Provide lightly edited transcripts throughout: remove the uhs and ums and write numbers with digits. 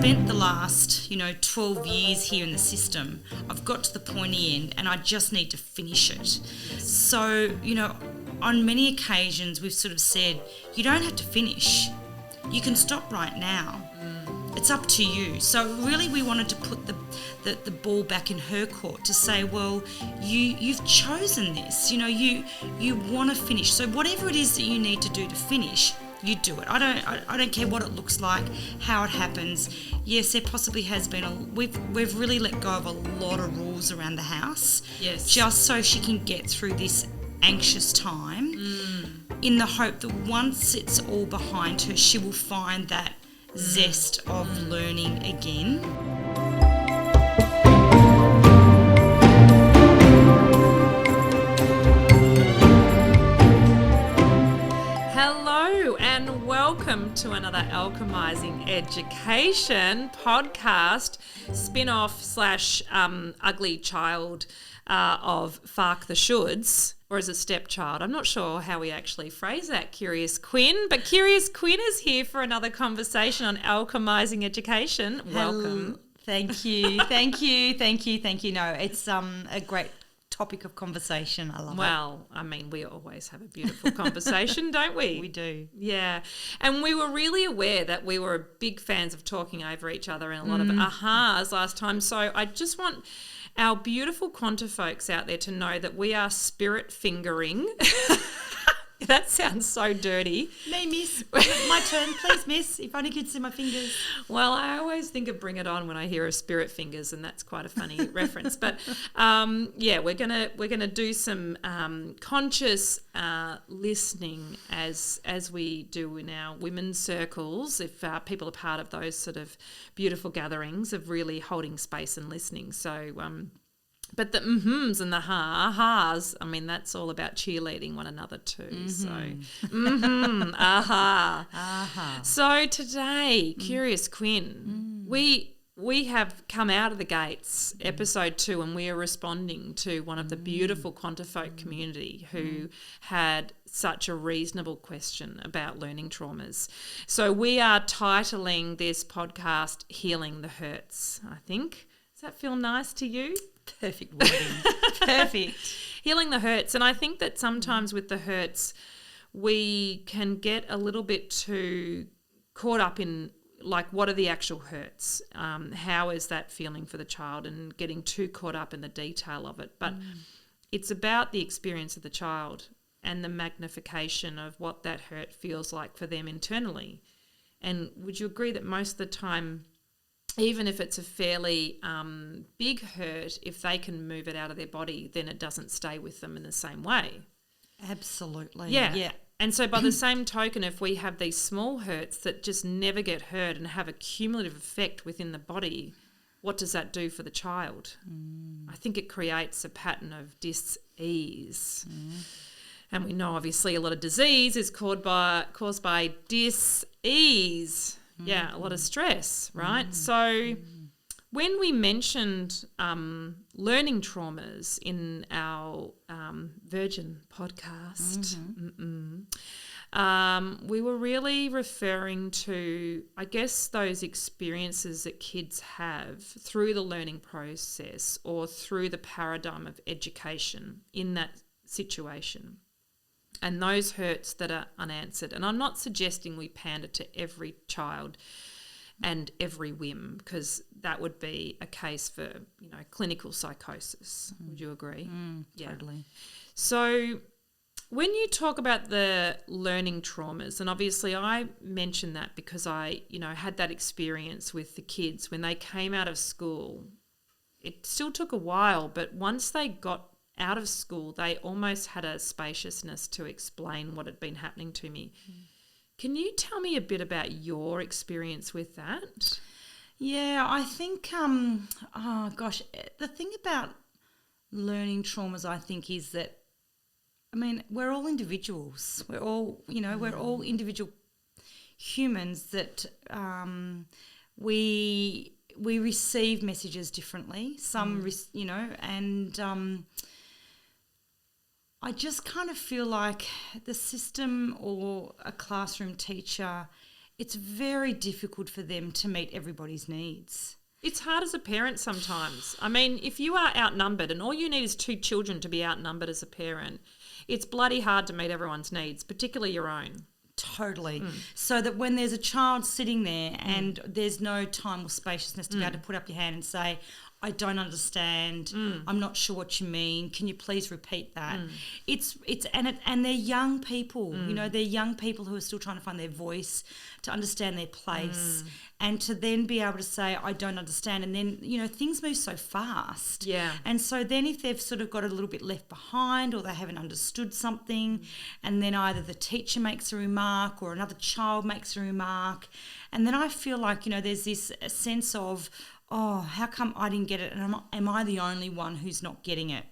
spent the last, 12 years here in the system. I've got to the pointy end and I just need to finish it. So, on many occasions we've sort of said, you don't have to finish. You can stop right now. It's up to you. So really we wanted to put the ball back in her court to say, well, you've chosen this. You want to finish. So whatever it is that you need to do to finish, you do it. I don't care what it looks like, how it happens. Yes, there possibly has been we've really let go of a lot of rules around the house. Yes. Just so she can get through this anxious time, in the hope that once it's all behind her, she will find that zest of learning again. Hello and welcome to another Alchemising Education podcast, spin-off / ugly child of Faark the Shoulds, or as a stepchild. I'm not sure how we actually phrase that, Curious Quinn, but Curious Quinn is here for another conversation on Alchemising Education. Welcome. Thank you. No, it's a great topic of conversation. I love it. Well, I mean, we always have a beautiful conversation, don't we? We do. Yeah. And we were really aware that we were big fans of talking over each other and a lot of ahas last time. So I just want our beautiful Quanta folks out there to know that we are spirit fingering. That sounds so dirty. Me, miss. My turn, please, miss. If only you could see my fingers. Well, I always think of Bring It On when I hear of spirit fingers, and that's quite a funny reference. But we're gonna do some conscious listening as we do in our women's circles. If people are part of those sort of beautiful gatherings of really holding space and listening, so. But the mhms and the ha-ahas, I mean, that's all about cheerleading one another too. So, aha. Aha. So today, Curious Quinn, we have come out of the gates, episode 2, and we are responding to one of the beautiful Quanta folk community who had such a reasonable question about learning traumas. So we are titling this podcast Healing the Hurts, I think. Does that feel nice to you? Perfect wording. Perfect. Healing the hurts. And I think that sometimes with the hurts, we can get a little bit too caught up in, like, what are the actual hurts? How is that feeling for the child, and getting too caught up in the detail of it. But it's about the experience of the child and the magnification of what that hurt feels like for them internally. And would you agree that most of the time, even if it's a fairly big hurt, if they can move it out of their body, then it doesn't stay with them in the same way? Absolutely. Yeah. And so by the same token, if we have these small hurts that just never get heard and have a cumulative effect within the body, what does that do for the child? I think it creates a pattern of dis-ease. And we know obviously a lot of disease is caused by dis-ease. Yeah, a lot of stress, right? So when we mentioned learning traumas in our Virgin podcast, we were really referring to, I guess, those experiences that kids have through the learning process or through the paradigm of education in that situation. And those hurts that are unanswered. And I'm not suggesting we pander to every child and every whim, because that would be a case for, clinical psychosis. Would you agree? Yeah. Totally. So when you talk about the learning traumas, and obviously I mention that because I, had that experience with the kids when they came out of school. It still took a while, but once they got out of school, they almost had a spaciousness to explain what had been happening to me. Can you tell me a bit about your experience with that? Yeah, I think, the thing about learning traumas, I think, is that, we're all individuals. We're all, we're all individual humans that we receive messages differently. Some, I just kind of feel like the system or a classroom teacher it's very difficult for them to meet everybody's needs. It's hard as a parent sometimes. I mean, if you are outnumbered and all you need is 2 children to be outnumbered as a parent, it's bloody hard to meet everyone's needs, particularly your own. Totally. So that when there's a child sitting there and there's no time or spaciousness to be able to put up your hand and say, I don't understand. I'm not sure what you mean. Can you please repeat that? And they're young people. You know, they're young people who are still trying to find their voice, to understand their place, and to then be able to say, I don't understand. And then, you know, things move so fast. Yeah. And so then if they've sort of got a little bit left behind or they haven't understood something, and then either the teacher makes a remark or another child makes a remark, and then I feel like, you know, there's this sense of, oh, how come I didn't get it? And am I the only one who's not getting it?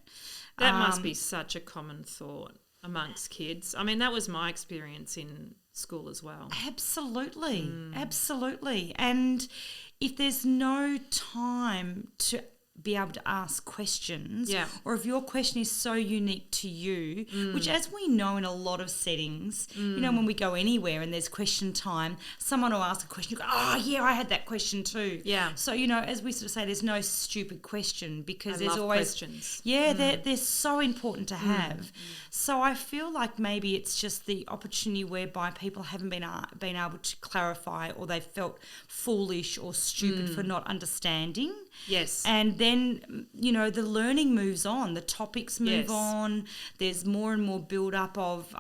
That must be such a common thought amongst kids. I mean, that was my experience in school as well. Absolutely, absolutely. And if there's no time to be able to ask questions, or if your question is so unique to you, which as we know in a lot of settings, you know, when we go anywhere and there's question time, someone will ask a question, you go, oh yeah, I had that question too. Yeah. So, you know, as we sort of say, there's no stupid question because there's love always questions. Yeah, they're so important to have. So I feel like maybe it's just the opportunity whereby people haven't been able to clarify, or they've felt foolish or stupid for not understanding. Yes. And then, you know, the learning moves on, the topics move on, there's more and more build-up of,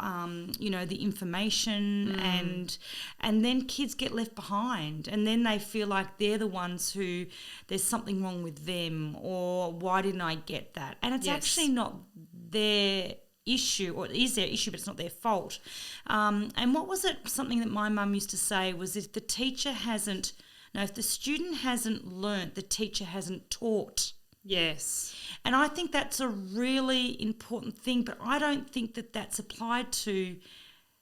you know, the information, and then kids get left behind, and then they feel like they're the ones who there's something wrong with them, or why didn't I get that? And it's actually not their issue, or it is their issue, but it's not their fault. And what was it, something that my mum used to say was, if the student hasn't learnt, the teacher hasn't taught. Yes. And I think that's a really important thing, but I don't think that that's applied to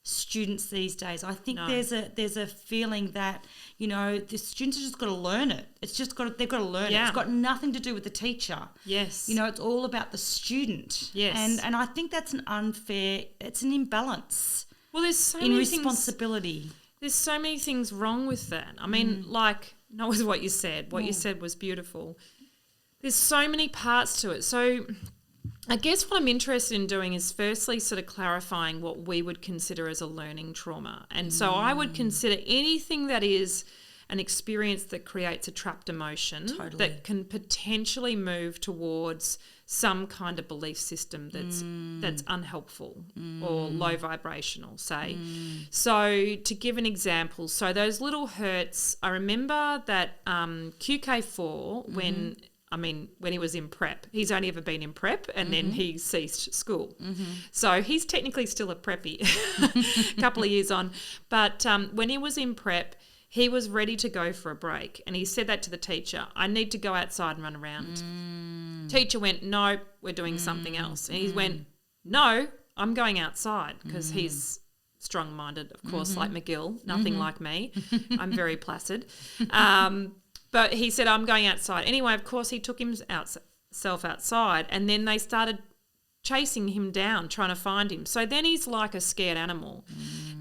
students these days. I think there's a feeling that, you know, the students have just got to learn it. They've got to learn it. It's got nothing to do with the teacher. Yes. You know, it's all about the student. Yes. And I think that's it's an imbalance. Well, there's so in many responsibility. There's so many things wrong with that. I mean, like, not with what you said. What you said was beautiful. There's so many parts to it. So I guess what I'm interested in doing is firstly sort of clarifying what we would consider as a learning trauma. And so I would consider anything that is an experience that creates a trapped emotion that can potentially move towards some kind of belief system that's unhelpful or low vibrational, say. So to give an example, so those little hurts, I remember that QK4 when he was in prep, he's only ever been in prep, and then he ceased school. So he's technically still a preppy, a couple of years on. But when he was in prep, he was ready to go for a break, and he said that to the teacher, I need to go outside and run around. Teacher went, no, we're doing something else. And he went, no, I'm going outside, because he's strong-minded, of course, like McGill, nothing like me. I'm very placid. But he said, I'm going outside. Anyway, of course, he took himself outside, and then they started chasing him down, trying to find him. So then he's like a scared animal.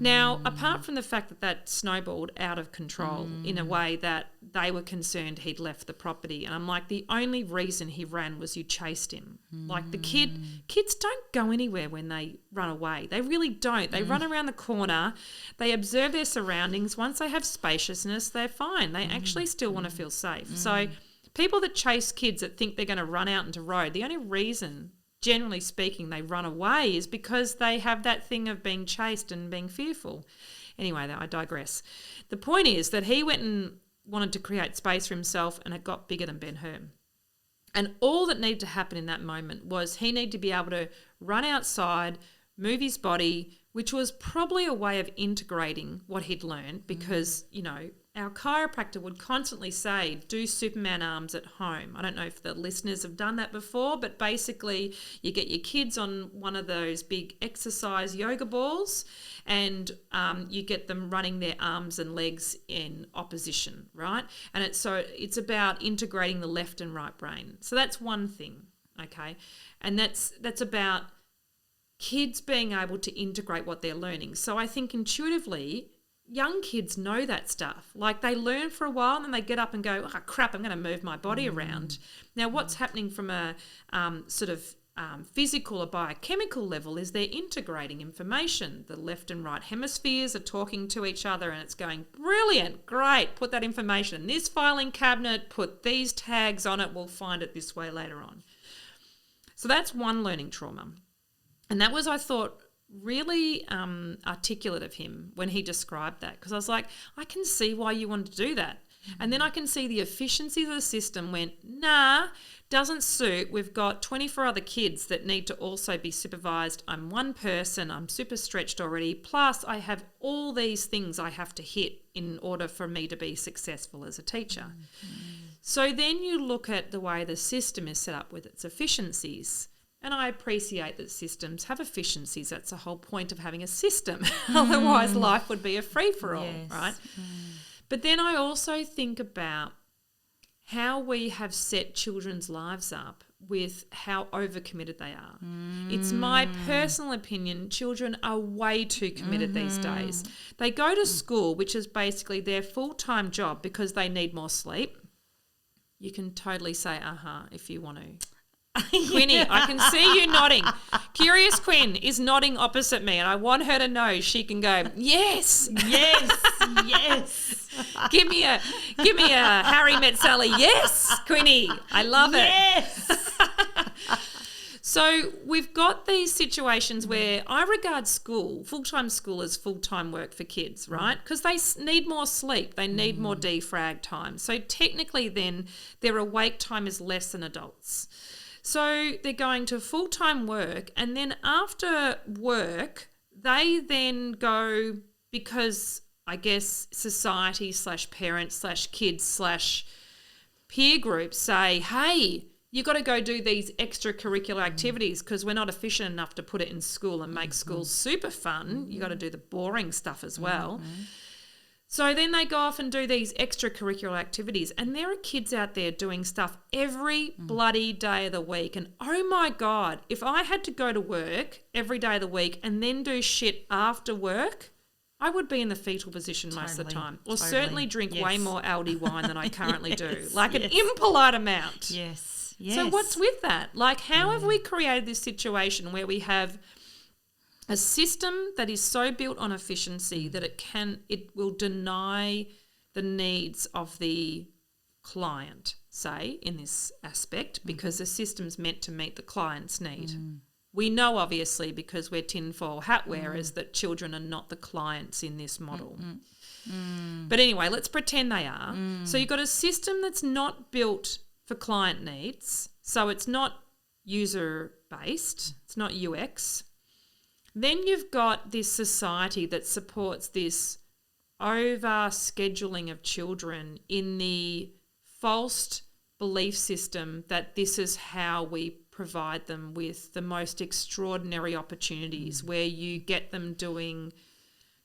Now, apart from the fact that snowballed out of control in a way that they were concerned he'd left the property, and I'm like, the only reason he ran was you chased him. Like kids don't go anywhere when they run away. They really don't. They run around the corner. They observe their surroundings. Once they have spaciousness, they're fine. They actually still want to feel safe. So people that chase kids that think they're going to run out into road, the only reason, generally speaking, they run away is because they have that thing of being chased and being fearful. Anyway, I digress. The point is that he went and wanted to create space for himself, and it got bigger than Ben-Hur. And all that needed to happen in that moment was he needed to be able to run outside, move his body, which was probably a way of integrating what he'd learned, because, you know, our chiropractor would constantly say, do Superman arms at home. I don't know if the listeners have done that before, but basically you get your kids on one of those big exercise yoga balls, and you get them running their arms and legs in opposition, right? And it's about integrating the left and right brain. So that's one thing, okay? And that's about kids being able to integrate what they're learning. So I think intuitively, young kids know that stuff. Like they learn for a while and then they get up and go, oh, crap, I'm going to move my body around. Now, what's happening from a physical or biochemical level is they're integrating information. The left and right hemispheres are talking to each other and it's going, brilliant, great, put that information in this filing cabinet, put these tags on it, we'll find it this way later on. So that's one learning trauma. And that was, I thought, really articulate of him when he described that, because I was like, I can see why you want to do that. And then I can see the efficiency of the system went, nah, doesn't suit. We've got 24 other kids that need to also be supervised. I'm one person. I'm super stretched already. Plus, I have all these things I have to hit in order for me to be successful as a teacher. So then you look at the way the system is set up with its efficiencies. And I appreciate that systems have efficiencies. That's the whole point of having a system. Otherwise, life would be a free-for-all, right? But then I also think about how we have set children's lives up with how overcommitted they are. It's my personal opinion, children are way too committed these days. They go to school, which is basically their full-time job because they need more sleep. You can totally say, if you want to. Quinny, I can see you nodding. Curious Quinn is nodding opposite me, and I want her to know she can go, yes, yes, yes. Give me a Harry Met Sally. Yes, Quinny, I love it. Yes. So we've got these situations where I regard school, full-time school, as full-time work for kids, right? Because they need more sleep. They need more defrag time. So technically then their awake time is less than adults. So they're going to full-time work, and then after work, they then go, because I guess society / parents / kids / peer groups say, hey, you got to go do these extracurricular activities because we're not efficient enough to put it in school and make school super fun. You got to do the boring stuff as well. So then they go off and do these extracurricular activities, and there are kids out there doing stuff every bloody day of the week. And oh my God, if I had to go to work every day of the week and then do shit after work, I would be in the fetal position most of the time, or certainly drink way more Aldi wine than I currently do, like an impolite amount. Yes. So what's with that? Like, how have we created this situation where we have a system that is so built on efficiency that it will deny the needs of the client, say, in this aspect, because the system's meant to meet the client's need. We know, obviously, because we're tinfoil hat wearers, that children are not the clients in this model. But anyway, let's pretend they are. So you've got a system that's not built for client needs, so it's not user-based, it's not UX. Then you've got this society that supports this over-scheduling of children in the false belief system that this is how we provide them with the most extraordinary opportunities, where you get them doing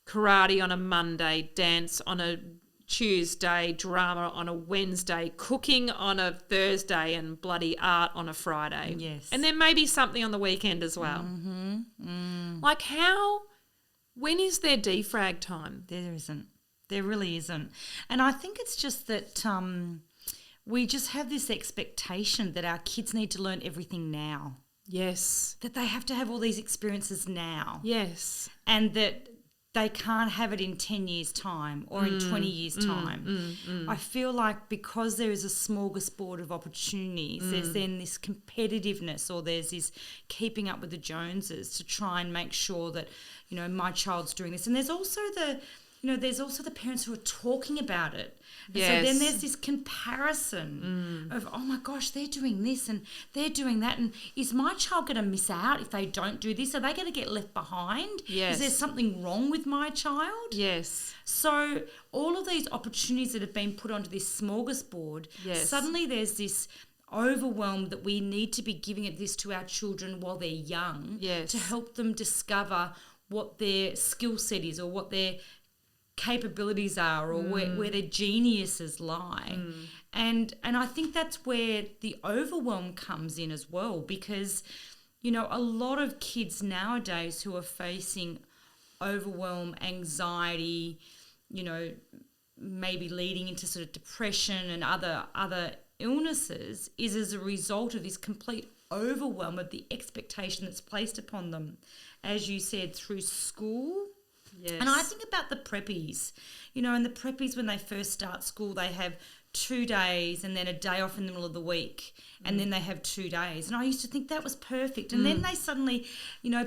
karate on a Monday, dance on a Tuesday, drama on a Wednesday, cooking on a Thursday, and bloody art on a Friday. Yes. And then maybe something on the weekend as well. Like when is there defrag time? There isn't. There really isn't. And I think it's just that we just have this expectation that our kids need to learn everything now. Yes. That they have to have all these experiences now. Yes. And that they can't have it in 10 years' time or in 20 years' time. I feel like because there is a smorgasbord of opportunities, there's then this competitiveness, or there's this keeping up with the Joneses to try and make sure that, you know, my child's doing this. And there's also the parents who are talking about it. Yes. So then there's this comparison of, oh my gosh, they're doing this and they're doing that. And is my child going to miss out if they don't do this? Are they going to get left behind? Yes. Is there something wrong with my child? Yes. So all of these opportunities that have been put onto this smorgasbord, suddenly there's this overwhelm that we need to be giving this to our children while they're young to help them discover what their skill set is, or what their capabilities are, or where their geniuses lie. And I think that's where the overwhelm comes in as well, because, you know, a lot of kids nowadays who are facing overwhelm, anxiety, maybe leading into sort of depression and other illnesses is as a result of this complete overwhelm of the expectation that's placed upon them, as you said, through school. Yes. And I think about the preppies, and the preppies when they first start school, they have 2 days and then a day off in the middle of the week, and then they have 2 days. And I used to think that was perfect. And then they suddenly,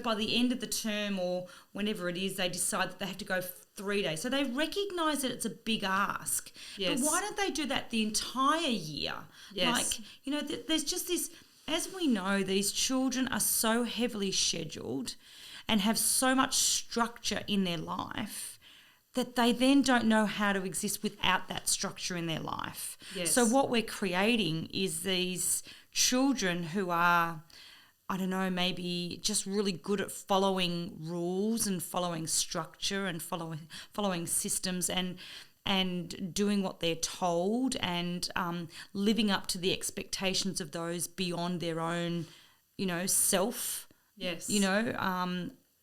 by the end of the term or whenever it is, they decide that they have to go 3 days. So they recognise that it's a big ask. Yes. But why don't they do that the entire year? Yes. There's just this, as we know, these children are so heavily scheduled and have so much structure in their life that they then don't know how to exist without that structure in their life. Yes. So what we're creating is these children who are, I don't know, maybe just really good at following rules and following structure and following systems and doing what they're told and living up to the expectations of those beyond their own, self. Yes.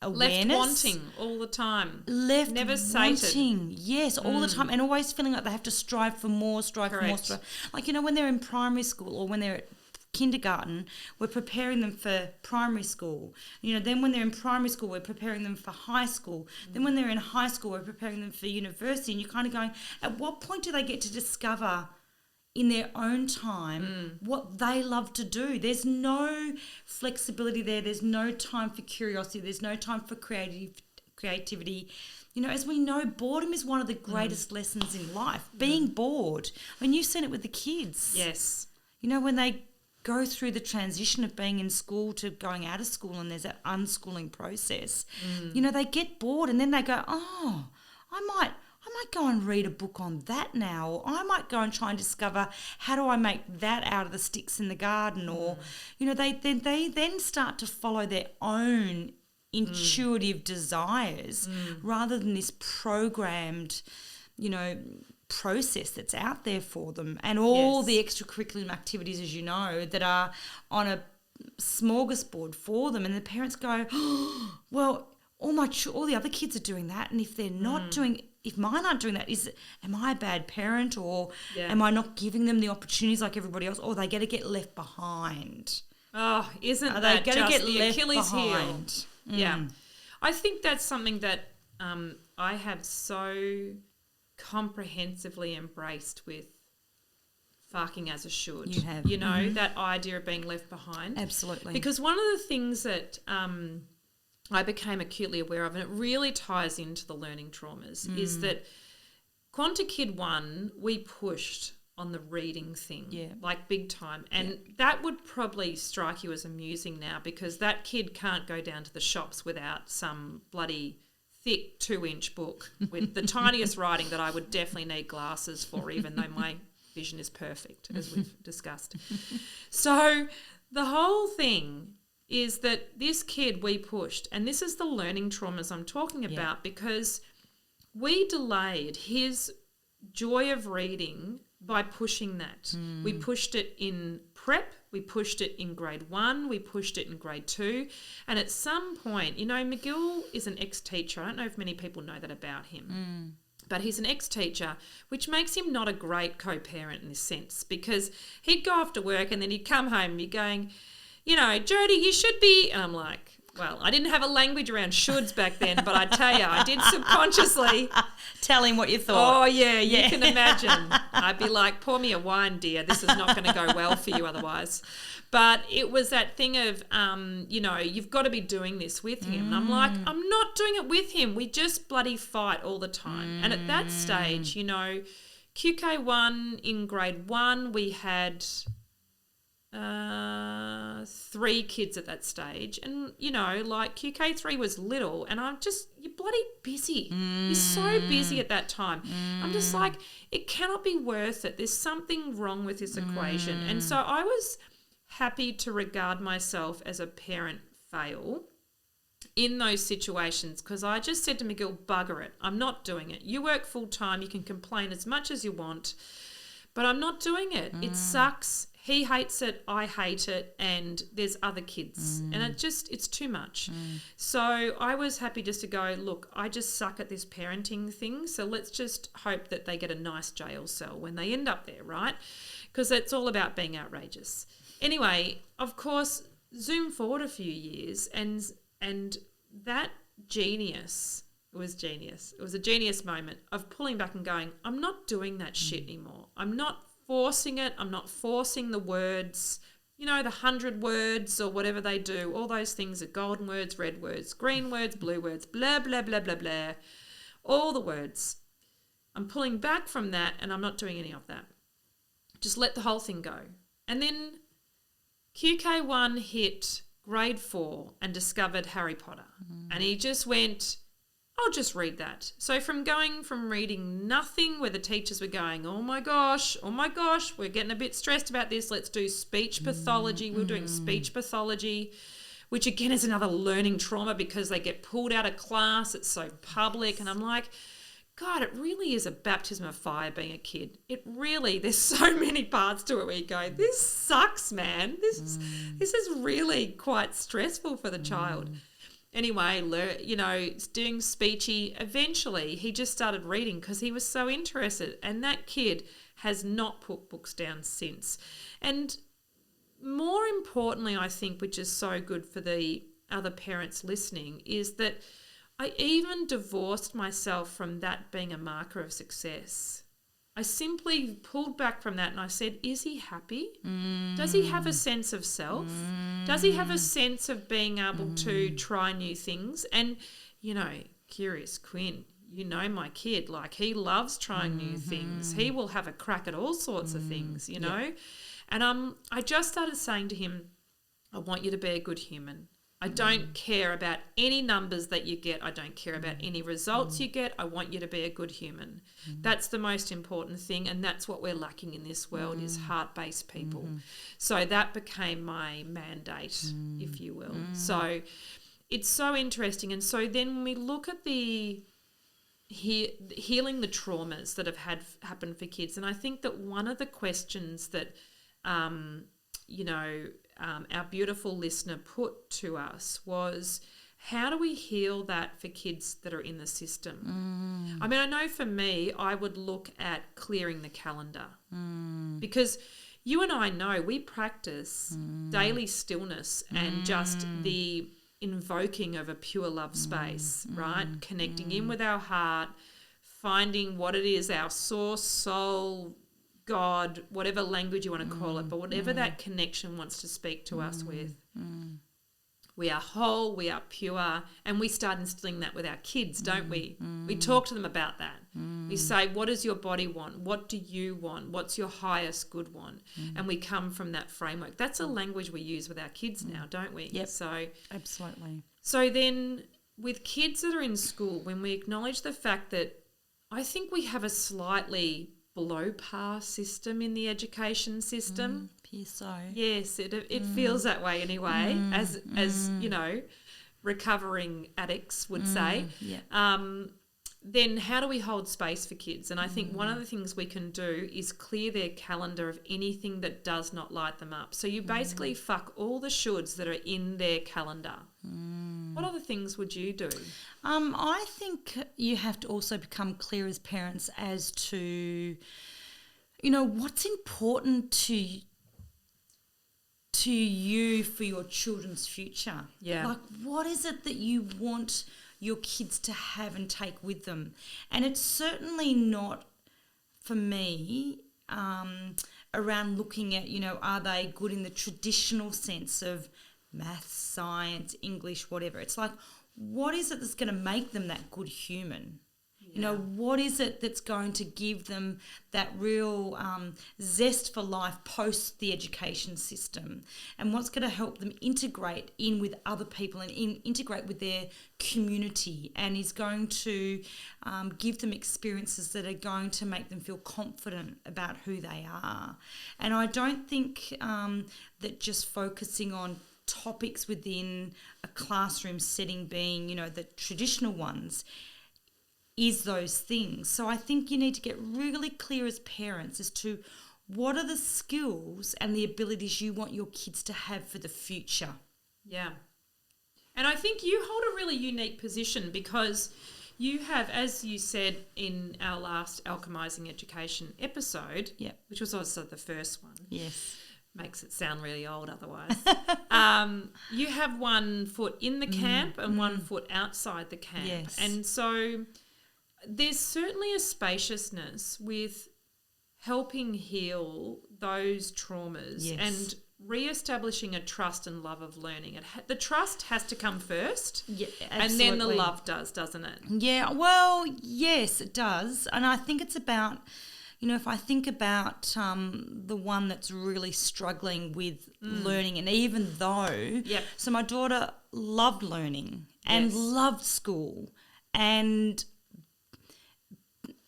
Awareness. Left wanting all the time. Never sated. Wanting, yes, all the time, and always feeling like they have to strive for more, Correct. Like, when they're in primary school or when they're at kindergarten, we're preparing them for primary school. Then when they're in primary school, we're preparing them for high school. Then when they're in high school, we're preparing them for university. And you're kind of going, at what point do they get to discover in their own time what they love to do? There's no flexibility there. There's no time for curiosity. There's no time for creativity. As we know, boredom is one of the greatest lessons in life. Being bored. I mean, you've seen it with the kids. Yes. When they go through the transition of being in school to going out of school and there's that unschooling process, they get bored and then they go, oh, I might go and read a book on that now, or I might go and try and discover how do I make that out of the sticks in the garden, or they then start to follow their own intuitive desires rather than this programmed process that's out there for them, and all the extracurricular activities, as you know, that are on a smorgasbord for them, and the parents go, oh, well, all the other kids are doing that, and if they're not doing, if mine aren't doing that, am I a bad parent, or am I not giving them the opportunities like everybody else, or they get to get left behind? Oh, isn't that just the Achilles heel? Yeah. I think that's something that I have so comprehensively embraced with Faarking as a should. You have. That idea of being left behind. Absolutely. Because one of the things that I became acutely aware of, and it really ties into the learning traumas, is that QuantIKid 1, we pushed on the reading thing, like big time. And that would probably strike you as amusing now, because that kid can't go down to the shops without some bloody thick 2-inch book with the tiniest writing that I would definitely need glasses for, even though my vision is perfect, as we've discussed. So the whole thing is that this kid we pushed, and this is the learning traumas I'm talking about, because we delayed his joy of reading by pushing that. We pushed it in prep, we pushed it in grade 1, we pushed it in grade 2, and at some point, McGill is an ex-teacher. I don't know if many people know that about him. But he's an ex-teacher, which makes him not a great co-parent in this sense, because he'd go after work and then he'd come home and be going, Jodi, you should be, and I'm like, well, I didn't have a language around shoulds back then, but I tell you, I did subconsciously. Tell him what you thought. Oh, yeah, you can imagine. I'd be like, pour me a wine, dear. This is not going to go well for you otherwise. But it was that thing of, you've got to be doing this with him. And I'm like, I'm not doing it with him. We just bloody fight all the time. And at that stage, QK1 in grade 1, we had 3 kids at that stage, and QK3 was little, and you're bloody busy. You're so busy at that time. I'm just like, it cannot be worth it. There's something wrong with this equation. And so I was happy to regard myself as a parent fail in those situations, because I just said to McGill, bugger it, I'm not doing it. You work full time, you can complain as much as you want, but I'm not doing it. It sucks he hates it, I hate it, and there's other kids. And it's too much. So I was happy just to go, look, I just suck at this parenting thing, so let's just hope that they get a nice jail cell when they end up there, right? Because it's all about being outrageous. Anyway, of course, zoom forward a few years, and that genius, it was genius. It was a genius moment of pulling back and going, I'm not doing that shit anymore. I'm not forcing it. I'm not forcing the words, the 100 words or whatever they do. All those things are golden words, red words, green words, blue words, blah, blah, blah, blah, blah. All the words. I'm pulling back from that and I'm not doing any of that. Just let the whole thing go. And then QK1 hit grade 4 and discovered Harry Potter. And he just went, I'll just read that. So from reading nothing where the teachers were going, oh my gosh, we're getting a bit stressed about this. Let's do speech pathology. We're doing speech pathology, which again is another learning trauma because they get pulled out of class. It's so public. And I'm like, God, it really is a baptism of fire being a kid. There's so many parts to it where you go, this sucks, man. This is really quite stressful for the child. Anyway, doing speechy. Eventually, he just started reading because he was so interested. And that kid has not put books down since. And more importantly, I think, which is so good for the other parents listening, is that I even divorced myself from that being a marker of success. I simply pulled back from that and I said, is he happy? Does he have a sense of self? Does he have a sense of being able to try new things? And, curious, Quinn, my kid, like he loves trying new things. He will have a crack at all sorts of things, know. And I just started saying to him, I want you to be a good human. I don't care about any numbers that you get. I don't care about any results you get. I want you to be a good human. That's the most important thing, and that's what we're lacking in this world is heart-based people. So that became my mandate, if you will. So it's so interesting. And so then when we look at the healing the traumas that have happened for kids, and I think that one of the questions that, our beautiful listener put to us was, how do we heal that for kids that are in the system? I mean, I know for me, I would look at clearing the calendar because you and I know we practice daily stillness and just the invoking of a pure love space, right? Connecting in with our heart, finding what it is, our source, soul, God, whatever language you want to call it, but whatever that connection wants to speak to us with. We are whole, we are pure, and we start instilling that with our kids, don't we? We talk to them about that. We say, what does your body want? What do you want? What's your highest good want? And we come from that framework. That's a language we use with our kids now, don't we? Yep, so absolutely. So then with kids that are in school, when we acknowledge the fact that I think we have a slightly below par system in the education system. So. Yes, it feels that way anyway, as recovering addicts would say. Then how do we hold space for kids? And I think one of the things we can do is clear their calendar of anything that does not light them up. So you basically fuck all the shoulds that are in their calendar. What other things would you do? I think you have to also become clear as parents as to, what's important to you for your children's future. Yeah. Like, what is it that you want your kids to have and take with them? And it's certainly not, for me, around looking at, are they good in the traditional sense of maths, science, English, whatever. It's like, what is it that's going to make them that good human? What is it that's going to give them that real zest for life post the education system? And what's going to help them integrate in with other people and integrate with their community, and is going to give them experiences that are going to make them feel confident about who they are. And I don't think that just focusing on topics within a classroom setting being, the traditional ones, is those things. So I think you need to get really clear as parents as to what are the skills and the abilities you want your kids to have for the future? Yeah. And I think you hold a really unique position because you have, as you said in our last Alchemising Education episode, which was also the first one. Yes. Makes it sound really old otherwise. You have one foot in the camp and one foot outside the camp. Yes. And so there's certainly a spaciousness with helping heal those traumas and re-establishing a trust and love of learning. The trust has to come first, and then the love does, doesn't it? Yeah, well, yes, it does. And I think it's about, if I think about the one that's really struggling with learning, and even though, so my daughter loved learning and loved school,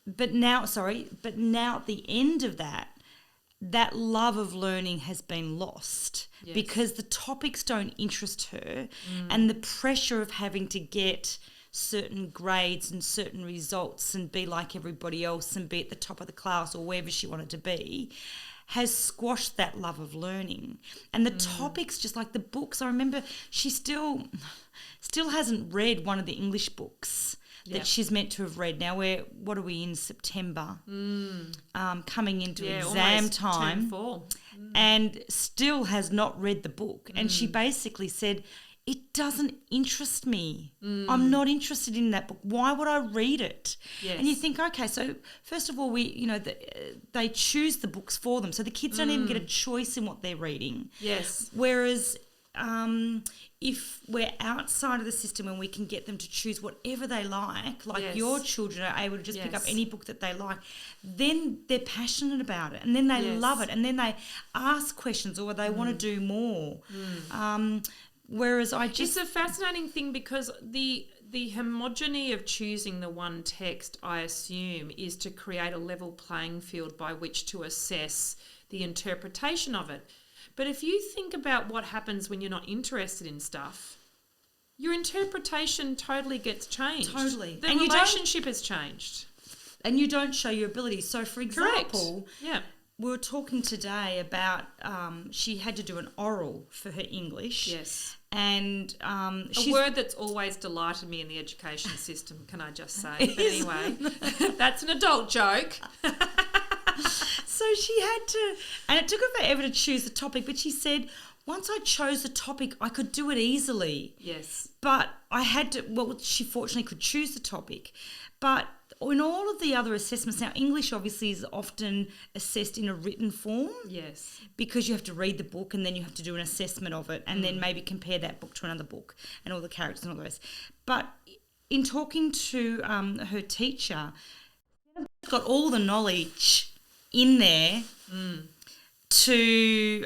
but now at the end of that love of learning has been lost because the topics don't interest her, and the pressure of having to get certain grades and certain results and be like everybody else and be at the top of the class or wherever she wanted to be has squashed that love of learning. And the topics, just like the books, I remember she still hasn't read one of the English books that she's meant to have read. Now what are we in September? Coming into exam time, term 4. And still has not read the book. And she basically said, it doesn't interest me. I'm not interested in that book. Why would I read it? Yes. And you think, okay, so first of all, they choose the books for them, so the kids don't even get a choice in what they're reading. Yes. Whereas if we're outside of the system and we can get them to choose whatever they like your children are able to just pick up any book that they like, then they're passionate about it, and then they love it, and then they ask questions or they want to do more. Whereas it's a fascinating thing because the homogeny of choosing the one text, I assume, is to create a level playing field by which to assess the interpretation of it. But if you think about what happens when you're not interested in stuff, your interpretation totally gets changed. Totally. The relationship has changed. And you don't show your ability. So, for example, we were talking today about she had to do an oral for her English. Yes. And a word that's always delighted me in the education system, can I just say? But anyway, that's an adult joke. So she had to, and it took her forever to choose the topic, but she said, once I chose the topic, I could do it easily. Yes. But I had to, she fortunately could choose the topic. But in all of the other assessments, now English obviously is often assessed in a written form. Yes. Because you have to read the book and then you have to do an assessment of it and then maybe compare that book to another book and all the characters and all the rest. But in talking to her teacher, she's got all the knowledge in there to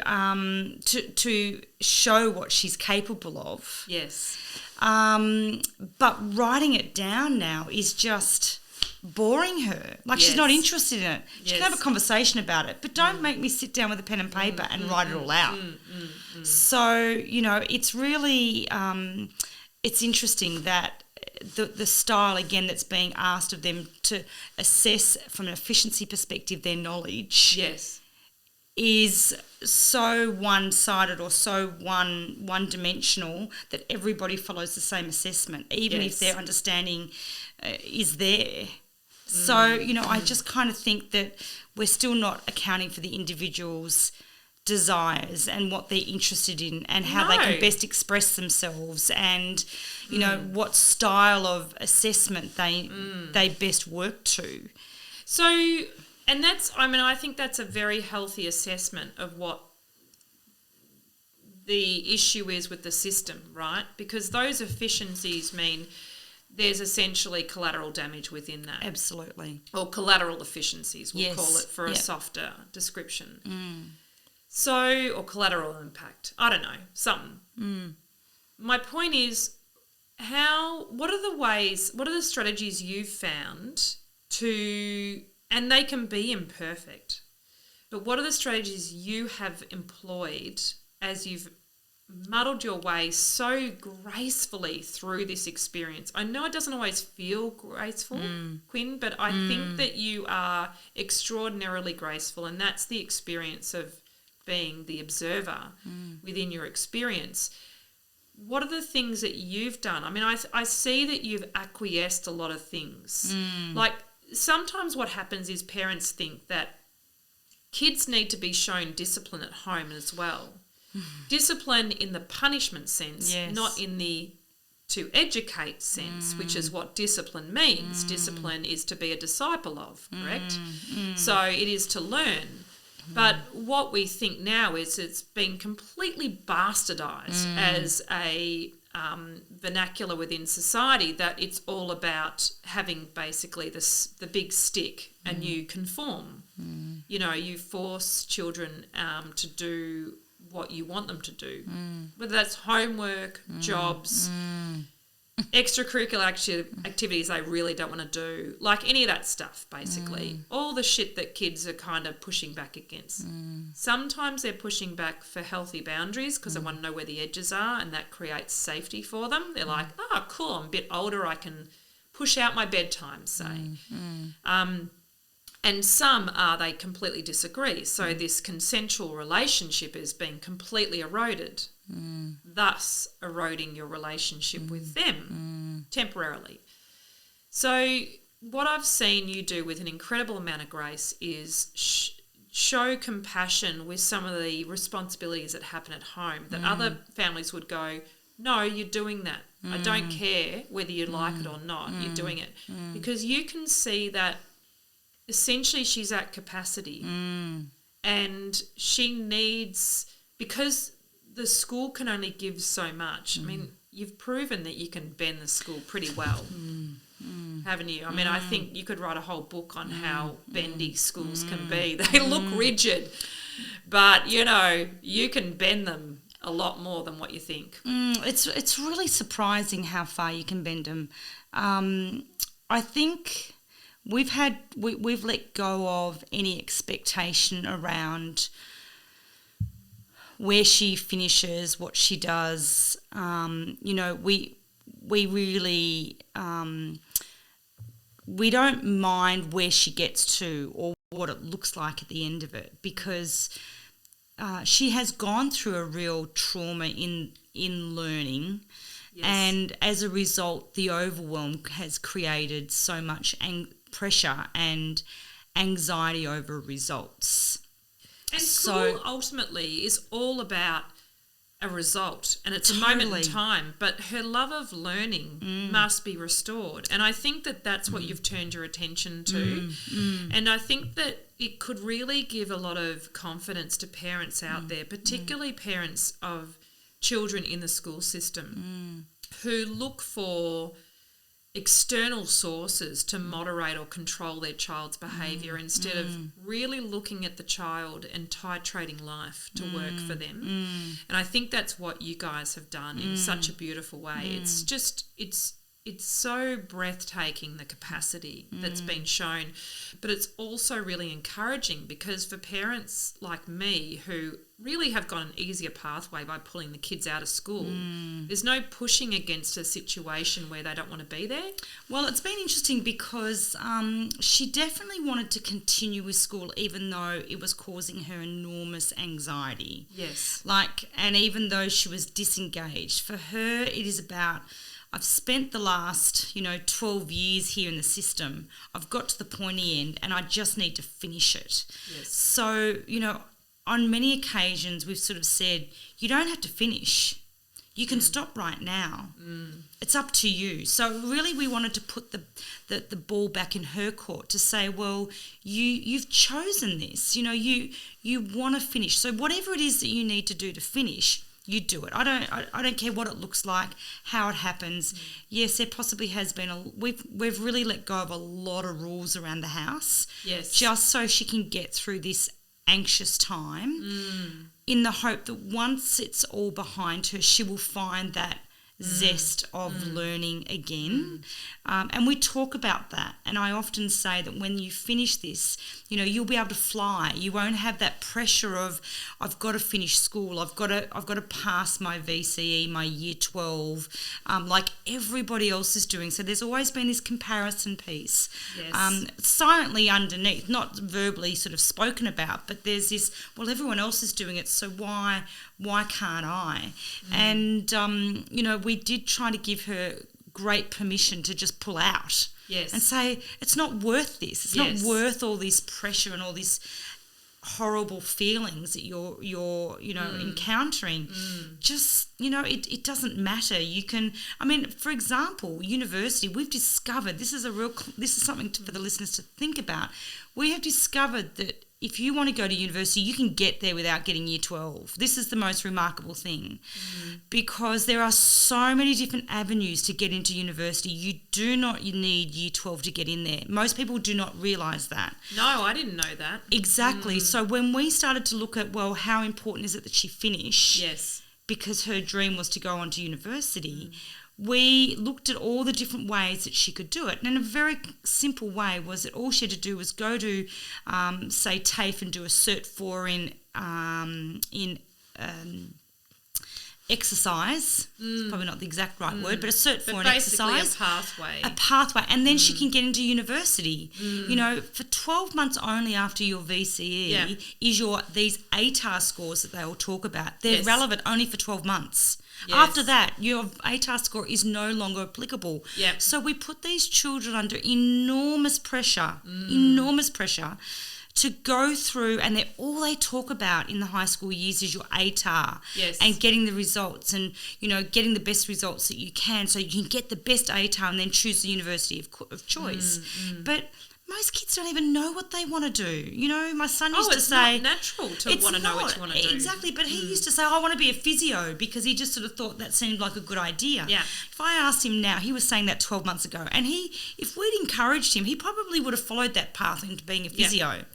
show what she's capable of. Yes. But writing it down now is just boring her. She's not interested in it. She can have a conversation about it, but don't make me sit down with a pen and paper and write it all out. So, it's really it's interesting that the style, again, that's being asked of them to assess from an efficiency perspective their knowledge is so one-sided or so one-dimensional that everybody follows the same assessment, even if their understanding is there. So, I just kind of think that we're still not accounting for the individual's desires and what they're interested in and how they can best express themselves and, what style of assessment they best work to. So, and I think that's a very healthy assessment of what the issue is with the system, right? Because those efficiencies mean there's essentially collateral damage within that. Absolutely. Or collateral efficiencies, we'll call it for a softer description. So, or collateral impact. I don't know, something. My point is, what are the strategies you've found to, and they can be imperfect, but what are the strategies you have employed as you've muddled your way so gracefully through this experience. I know it doesn't always feel graceful, Quinn, but I think that you are extraordinarily graceful, and that's the experience of being the observer within your experience. What are the things that you've done? I mean, I see that you've acquiesced a lot of things. Like sometimes what happens is parents think that kids need to be shown discipline at home as well. Discipline in the punishment sense, not in the to educate sense, which is what discipline means. Discipline is to be a disciple of, correct? So it is to learn. But what we think now is it's been completely bastardised as a vernacular within society, that it's all about having basically the big stick and you conform. You know, you force children to do what you want them to do, whether that's homework, jobs, extracurricular activities they really don't want to do, like any of that stuff, basically. All the shit that kids are kind of pushing back against. Sometimes they're pushing back for healthy boundaries because they want to know where the edges are, and that creates safety for them. They're like, oh, cool, I'm a bit older, I can push out my bedtime, say. And some they completely disagree. So this consensual relationship is being completely eroded, thus eroding your relationship with them temporarily. So what I've seen you do with an incredible amount of grace is show compassion with some of the responsibilities that happen at home that other families would go, no, you're doing that. I don't care whether you like it or not, you're doing it. Because you can see that essentially she's at capacity and she needs, because the school can only give so much. I mean, you've proven that you can bend the school pretty well, haven't you? I mean, I think you could write a whole book on how bendy schools can be. They look rigid, but, you know, you can bend them a lot more than what you think. It's really surprising how far you can bend them. I think we've let go of any expectation around where she finishes, what she does. You know, we really we don't mind where she gets to or what it looks like at the end of it, because she has gone through a real trauma in learning. Yes. And as a result, the overwhelm has created so much pressure and anxiety over results. And school ultimately is all about a result, and it's a moment in time, but her love of learning must be restored. And I think that that's what you've turned your attention to. And I think that it could really give a lot of confidence to parents out there, particularly parents of children in the school system who look for external sources to moderate or control their child's behaviour instead of really looking at the child and titrating life to work for them. And I think that's what you guys have done in such a beautiful way. It's just, it's so breathtaking, the capacity that's been shown, but it's also really encouraging, because for parents like me who really have got an easier pathway by pulling the kids out of school, there's no pushing against a situation where they don't want to be there. Well, it's been interesting because she definitely wanted to continue with school even though it was causing her enormous anxiety. Yes. And even though she was disengaged, for her it is about, I've spent the last, 12 years here in the system. I've got to the pointy end and I just need to finish it. Yes. So, on many occasions we've sort of said, you don't have to finish. You can stop right now. It's up to you. So really we wanted to put the ball back in her court to say, well, you've chosen this. You want to finish. So whatever it is that you need to do to finish, you do it. I don't care what it looks like, how it happens. Yes, there possibly has been we've really let go of a lot of rules around the house. Yes. Just so she can get through this anxious time, in the hope that once it's all behind her, she will find that zest of learning again. And we talk about that. And I often say that when you finish this, you'll be able to fly. You won't have that pressure of, I've got to finish school. I've got to pass my VCE, my year 12, like everybody else is doing. So there's always been this comparison piece, silently underneath, not verbally sort of spoken about, but there's this, well, everyone else is doing it, so why can't I? And, we did try to give her great permission to just pull out and say, it's not worth this. It's not worth all this pressure and all this horrible feelings that you're encountering. Just, it doesn't matter. You can, for example, university, we've discovered, this is something for the listeners to think about. We have discovered that if you want to go to university, you can get there without getting year 12. This is the most remarkable thing because there are so many different avenues to get into university. You do not need year 12 to get in there. Most people do not realise that. No, I didn't know that. Exactly. So when we started to look at, well, how important is it that she finish? Yes. Because her dream was to go on to university. We looked at all the different ways that she could do it. And a very simple way was that all she had to do was go to, say, TAFE and do a Cert 4 in exercise. It's probably not the exact right word, but a Cert 4 in exercise. A pathway. And then she can get into university. For 12 months only after your VCE is these ATAR scores that they all talk about. They're relevant only for 12 months. Yes. After that, your ATAR score is no longer applicable. Yep. So we put these children under enormous pressure to go through, and all they talk about in the high school years is your ATAR and getting the results and, getting the best results that you can so you can get the best ATAR and then choose the university of choice. But most kids don't even know what they want to do. My son used to say... it's not natural to want to know what you want to do. Exactly, but he used to say, I want to be a physio because he just sort of thought that seemed like a good idea. Yeah. If I asked him now, he was saying that 12 months ago, and if we'd encouraged him, he probably would have followed that path into being a physio.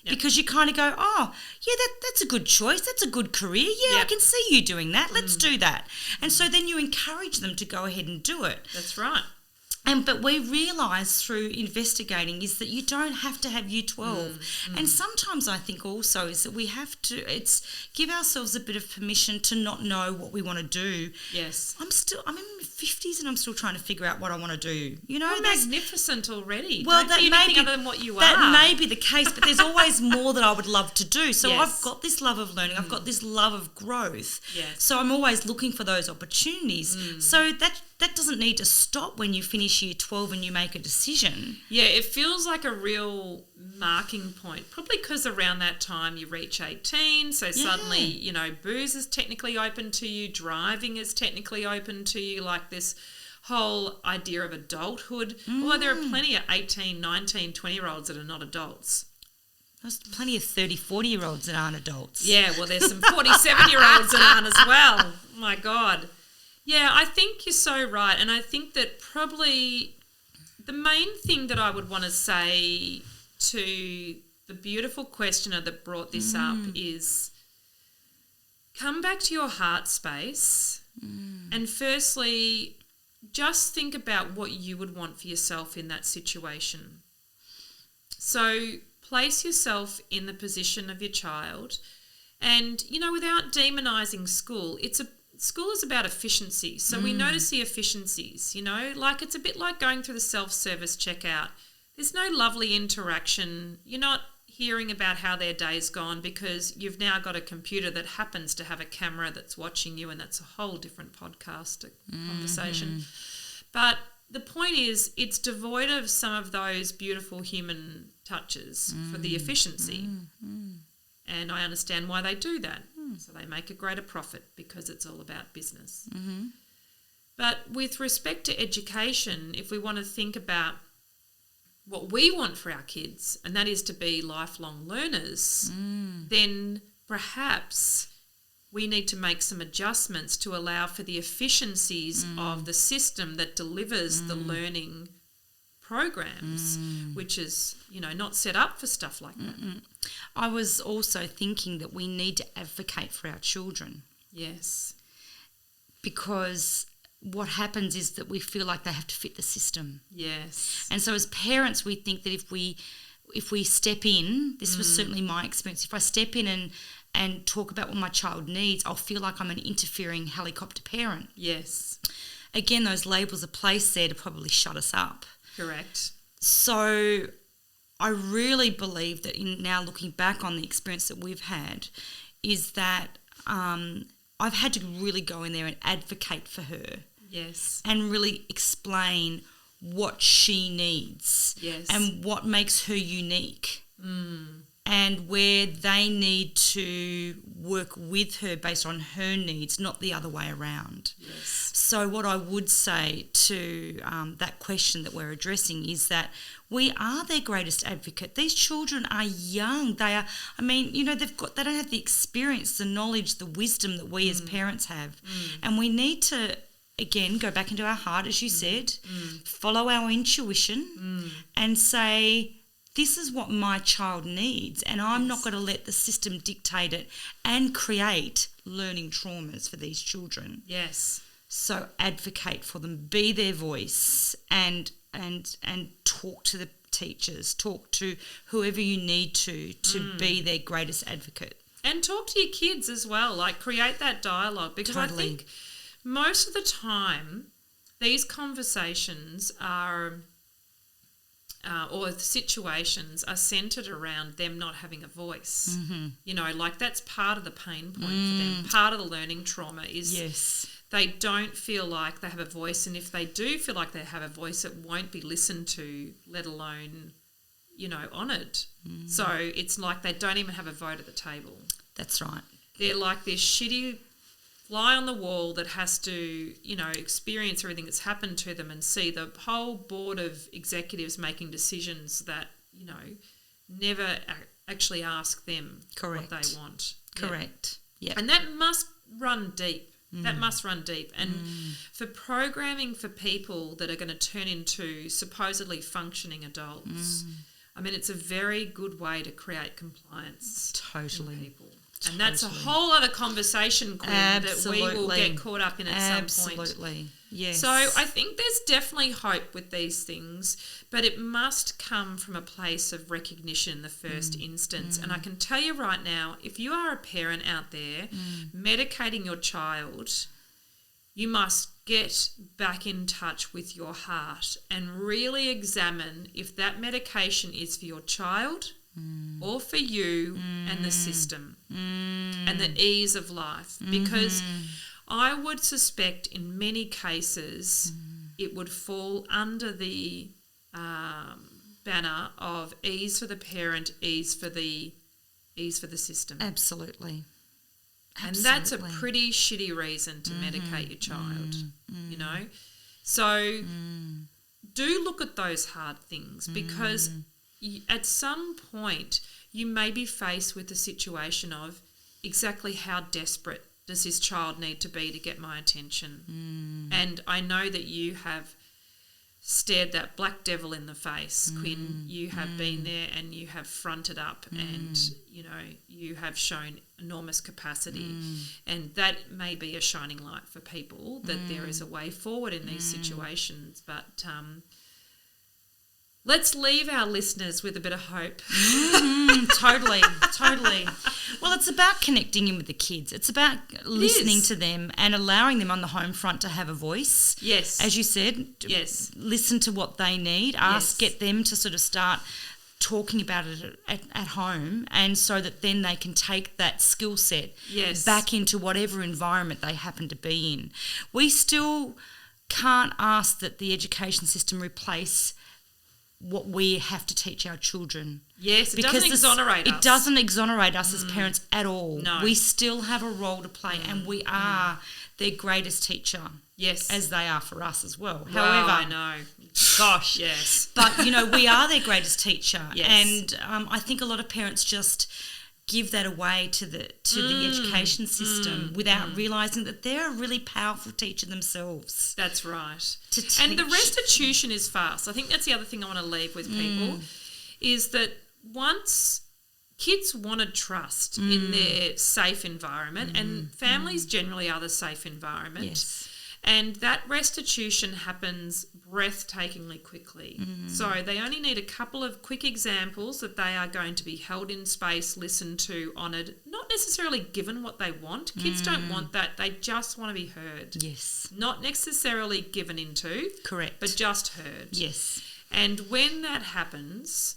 Yeah. Because you kind of go, oh, yeah, that's a good choice. That's a good career. Yeah, I can see you doing that. Let's do that. And so then you encourage them to go ahead and do it. That's right. But we realise through investigating is that you don't have to have year 12. And sometimes I think also is that we have to give ourselves a bit of permission to not know what we want to do. Yes. I'm in my 50s and I'm still trying to figure out what I want to do. You're magnificent already. Well, don't that be may anything be, other than what you that are. may be the case, but there's always more that I would love to do. So I've got this love of learning. I've got this love of growth. Yes. So I'm always looking for those opportunities. So that doesn't need to stop when you finish year 12 and you make a decision. Yeah, it feels like a real marking point, probably because around that time you reach 18, so suddenly, booze is technically open to you, driving is technically open to you, like this whole idea of adulthood. Although there are plenty of 18, 19, 20-year-olds that are not adults. There's plenty of 30, 40-year-olds that aren't adults. Yeah, well, there's some 47-year-olds that aren't as well. My God. Yeah, I think you're so right. And I think that probably the main thing that I would want to say to the beautiful questioner that brought this up is come back to your heart space and firstly just think about what you would want for yourself in that situation. So place yourself in the position of your child and, without demonising school, school is about efficiency. So we notice the efficiencies, like it's a bit like going through the self-service checkout. There's no lovely interaction. You're not hearing about how their day's gone because you've now got a computer that happens to have a camera that's watching you, and that's a whole different podcast conversation. But the point is it's devoid of some of those beautiful human touches for the efficiency. And I understand why they do that. So they make a greater profit because it's all about business. But with respect to education, if we want to think about what we want for our kids, and that is to be lifelong learners, then perhaps we need to make some adjustments to allow for the efficiencies of the system that delivers the learning programs, which is, not set up for stuff like that. I was also thinking that we need to advocate for our children. Yes. Because what happens is that we feel like they have to fit the system. Yes. And so as parents, we think that if we step in, this was certainly my experience, if I step in and talk about what my child needs, I'll feel like I'm an interfering helicopter parent. Yes. Again, those labels are placed there to probably shut us up. Correct. So I really believe that in now looking back on the experience that we've had is that I've had to really go in there and advocate for her. Yes. And really explain what she needs. Yes. And what makes her unique. And where they need to work with her based on her needs, not the other way around. Yes. So what I would say to that question that we're addressing is that we are their greatest advocate. These children are young. They are, they don't have the experience, the knowledge, the wisdom that we as parents have. And we need to, again, go back into our heart, as you said, follow our intuition and say, this is what my child needs, and I'm not going to let the system dictate it and create learning traumas for these children. Yes. So advocate for them, be their voice, and talk to the teachers, talk to whoever you need to be their greatest advocate. And talk to your kids as well, like create that dialogue, because Totally. I think most of the time these conversations are or the situations are centred around them not having a voice. Like that's part of the pain point for them. Part of the learning trauma is they don't feel like they have a voice, and if they do feel like they have a voice, it won't be listened to, let alone, honoured. So it's like they don't even have a vote at the table. That's right. They're like this shitty fly on the wall that has to, experience everything that's happened to them and see the whole board of executives making decisions that, never actually ask them Correct. what they want. Correct. Yeah. And that must run deep. That must run deep. And for programming for people that are going to turn into supposedly functioning adults, it's a very good way to create compliance Totally. in people. And that's a whole other conversation, Quinn, that we will get caught up in at some point. Absolutely, yes. So I think there's definitely hope with these things, but it must come from a place of recognition in the first instance. And I can tell you right now, if you are a parent out there medicating your child, you must get back in touch with your heart and really examine if that medication is for your child or for you and the system and the ease of life. Because I would suspect in many cases it would fall under the banner of ease for the parent, ease for the system. Absolutely. And that's a pretty shitty reason to medicate your child, So do look at those hard things, because at some point you may be faced with the situation of exactly how desperate does this child need to be to get my attention. And I know that you have stared that black devil in the face, Quinn. You have been there and you have fronted up and, you have shown enormous capacity. And that may be a shining light for people, that there is a way forward in these situations. But let's leave our listeners with a bit of hope. Totally. Well, it's about connecting in with the kids. It's about listening to them and allowing them on the home front to have a voice. Yes. As you said. Yes. Listen to what they need. Get them to sort of start talking about it at home, and so that then they can take that skill set back into whatever environment they happen to be in. We still can't ask that the education system replace what we have to teach our children. Yes, it doesn't exonerate us. It doesn't exonerate us as parents at all. No. We still have a role to play, and we are their greatest teacher. Yes. As they are for us as well. Wow, However, I know. Gosh. Yes. But, we are their greatest teacher. Yes. And I think a lot of parents just give that away to the education system without realising that they're a really powerful teacher themselves. That's right. To teach. And the restitution is fast. I think that's the other thing I want to leave with people is that once kids wanted trust in their safe environment, and families generally are the safe environment. Yes. And that restitution happens breathtakingly quickly. So they only need a couple of quick examples that they are going to be held in space, listened to, honoured, not necessarily given what they want. Kids don't want that. They just want to be heard. Yes. Not necessarily given into. Correct. But just heard. Yes. And when that happens,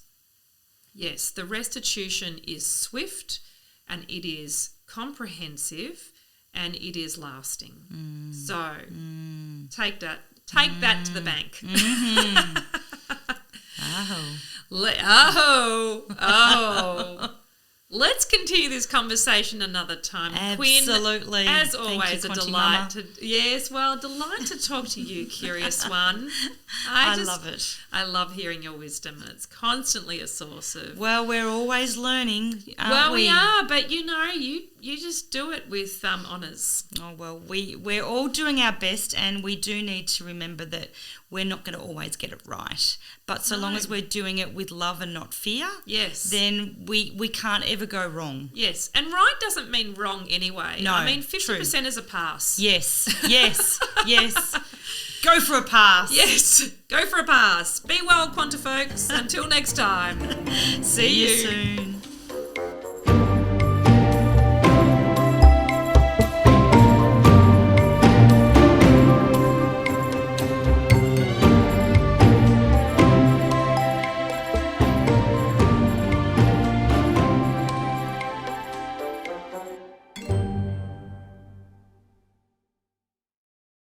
yes, the restitution is swift and it is comprehensive and it is lasting. So take that to the bank. Oh. Let's continue this conversation another time. Absolutely. Quinn, as always, Thank you, a delight delight to talk to you, curious one. I love it. I love hearing your wisdom, and it's constantly a source of... Well, we're always learning, aren't we are, but you just do it with honours. Oh, well, we're all doing our best, and we do need to remember that we're not going to always get it right. But so long as we're doing it with love and not fear, yes, then we can't ever go wrong. Yes, and right doesn't mean wrong anyway. No, I mean 50% is a pass. Yes. Go for a pass. Yes, go for a pass. Be well, Quanta folks. Until next time. See you soon.